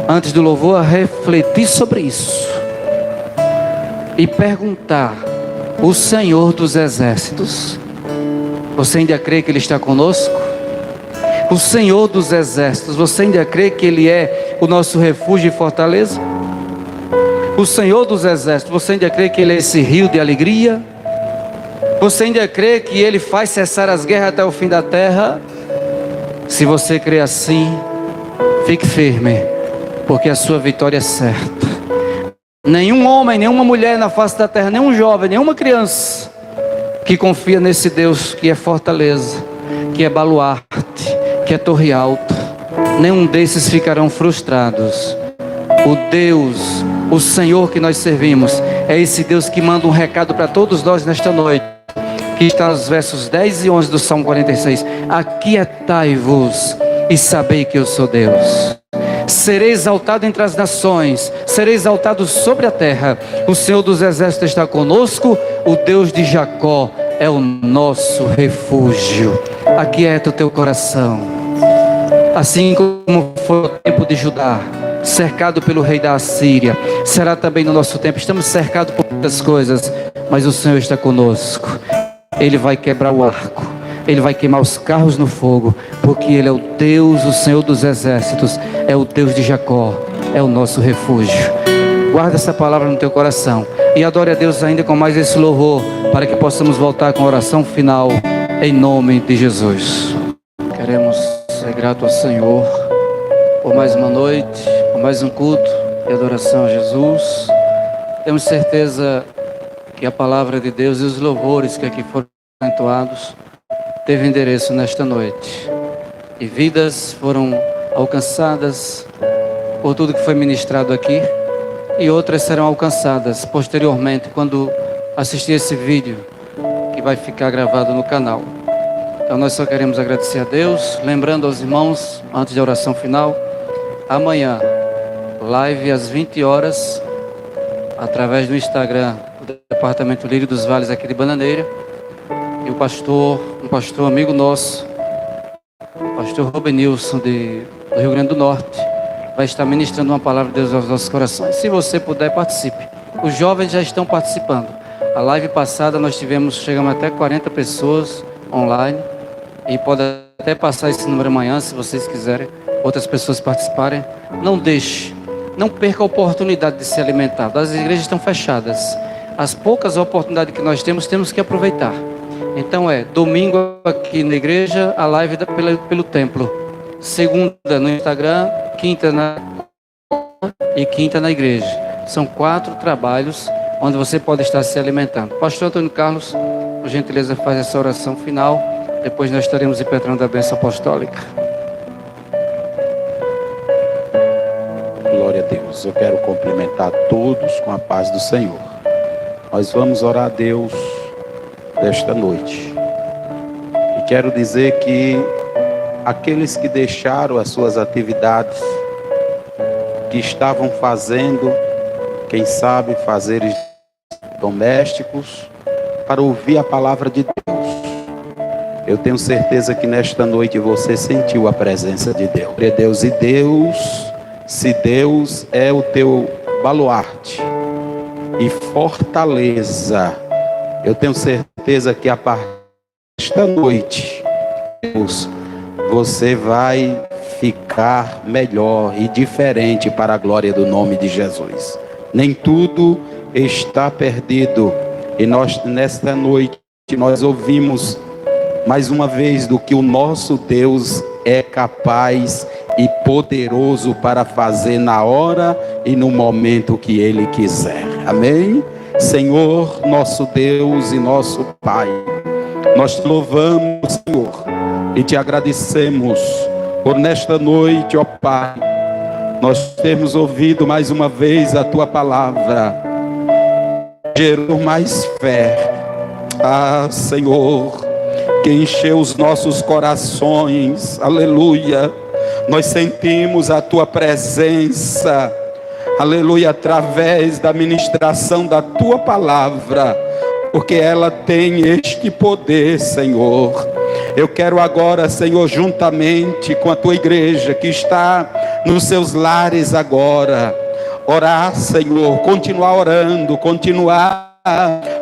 antes do louvor, a refletir sobre isso e perguntar: o Senhor dos exércitos, você ainda crê que Ele está conosco? O Senhor dos exércitos, você ainda crê que Ele é o nosso refúgio e fortaleza? O Senhor dos exércitos, você ainda crê que Ele é esse rio de alegria? Você ainda crê que Ele faz cessar as guerras até o fim da terra? Se você crê assim, fique firme, porque a sua vitória é certa. Nenhum homem, nenhuma mulher na face da terra, nenhum jovem, nenhuma criança que confia nesse Deus que é fortaleza, que é baluarte, que é torre alta, nenhum desses ficarão frustrados. O Deus, o Senhor que nós servimos, é esse Deus que manda um recado para todos nós nesta noite, que está nos versos 10 e 11 do Salmo 46. Aquietai-vos e sabei que eu sou Deus. Serei exaltado entre as nações, serei exaltado sobre a terra. O Senhor dos exércitos está conosco, o Deus de Jacó é o nosso refúgio. Aquieta o teu coração, assim como foi o tempo de Judá. cercado pelo rei da Assíria. Será também no nosso tempo. Estamos cercados por muitas coisas, mas o Senhor está conosco. Ele vai quebrar o arco, Ele vai queimar os carros no fogo, porque Ele é o Deus, o Senhor dos exércitos, é o Deus de Jacó, é o nosso refúgio. Guarda essa palavra no teu coração e adore a Deus ainda com mais esse louvor, para que possamos voltar com a oração final, em nome de Jesus. Queremos ser gratos ao Senhor por mais uma noite, por mais um culto de adoração a Jesus. Temos certeza que a palavra de Deus e os louvores que aqui foram entoados teve endereço nesta noite, e vidas foram alcançadas por tudo que foi ministrado aqui, e outras serão alcançadas posteriormente quando assistir esse vídeo que vai ficar gravado no canal. Então nós só queremos agradecer a Deus, lembrando aos irmãos, antes da oração final, amanhã, live às 20 horas, através do Instagram do Departamento Lírio dos Vales aqui de Bananeira, e um pastor amigo nosso, o pastor Robenilson do Rio Grande do Norte, vai estar ministrando uma palavra de Deus aos nossos corações. Se você puder, participe. Os jovens já estão participando. A live passada nós chegamos até 40 pessoas online, e pode até passar esse número amanhã, se vocês quiserem, outras pessoas participarem. Não deixe, não perca a oportunidade de se alimentar. As igrejas estão fechadas. As poucas oportunidades que nós temos que aproveitar. Então domingo aqui na igreja, a live pelo templo. Segunda no Instagram, quinta na igreja. São 4 trabalhos onde você pode estar se alimentando. Pastor Antônio Carlos, por gentileza, faz essa oração final. Depois nós estaremos impetrando a bênção apostólica. Glória a Deus. Eu quero cumprimentar todos com a paz do Senhor. Nós vamos orar a Deus desta noite. E quero dizer que aqueles que deixaram as suas atividades, que estavam fazendo, quem sabe, fazeres domésticos, para ouvir a palavra de Deus. Eu tenho certeza que nesta noite você sentiu a presença de Deus. Se Deus é o teu baluarte e fortaleza, eu tenho certeza que a partir desta noite, você vai ficar melhor e diferente para a glória do nome de Jesus. Nem tudo está perdido. E nós, nesta noite, nós ouvimos mais uma vez do que o nosso Deus é capaz e poderoso para fazer na hora e no momento que Ele quiser. Amém? Senhor, nosso Deus e nosso Pai, nós te louvamos, Senhor, e te agradecemos por nesta noite, ó Pai, nós temos ouvido mais uma vez a Tua palavra, gerou mais fé. Ah, Senhor, que encheu os nossos corações, aleluia, nós sentimos a Tua presença, aleluia, através da ministração da Tua palavra, porque ela tem este poder, Senhor. Eu quero agora, Senhor, juntamente com a Tua igreja que está nos seus lares agora, orar, Senhor, continuar orando, continuar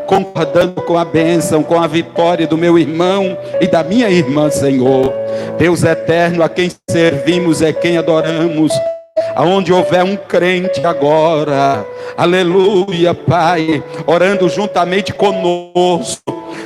concordando com a bênção, com a vitória do meu irmão e da minha irmã, Senhor. Deus eterno, a quem servimos, é quem adoramos. Aonde houver um crente agora, aleluia, Pai, orando juntamente conosco,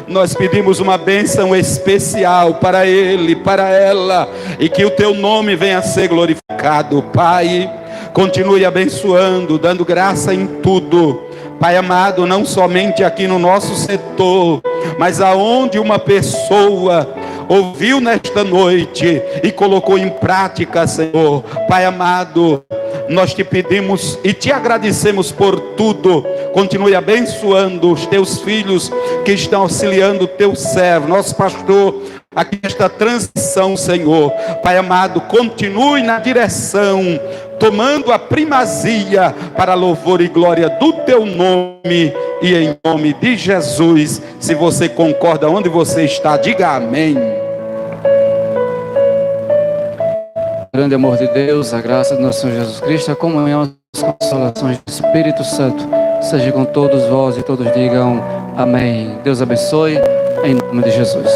nós pedimos uma bênção especial para ele, para ela, e que o Teu nome venha a ser glorificado, Pai. Continue abençoando, dando graça em tudo, Pai amado, não somente aqui no nosso setor, mas aonde uma pessoa ouviu nesta noite e colocou em prática, Senhor. Pai amado, nós te pedimos e te agradecemos por tudo. Continue abençoando os teus filhos que estão auxiliando o teu servo, nosso pastor, aqui nesta transição, Senhor. Pai amado, continue na direção, tomando a primazia para louvor e glória do teu nome, e em nome de Jesus. Se você concorda onde você está, diga amém. grande amor de Deus, a graça de nosso Senhor Jesus Cristo, a comunhão, as consolações do Espírito Santo, seja com todos vós e todos digam amém. Deus abençoe, em nome de Jesus.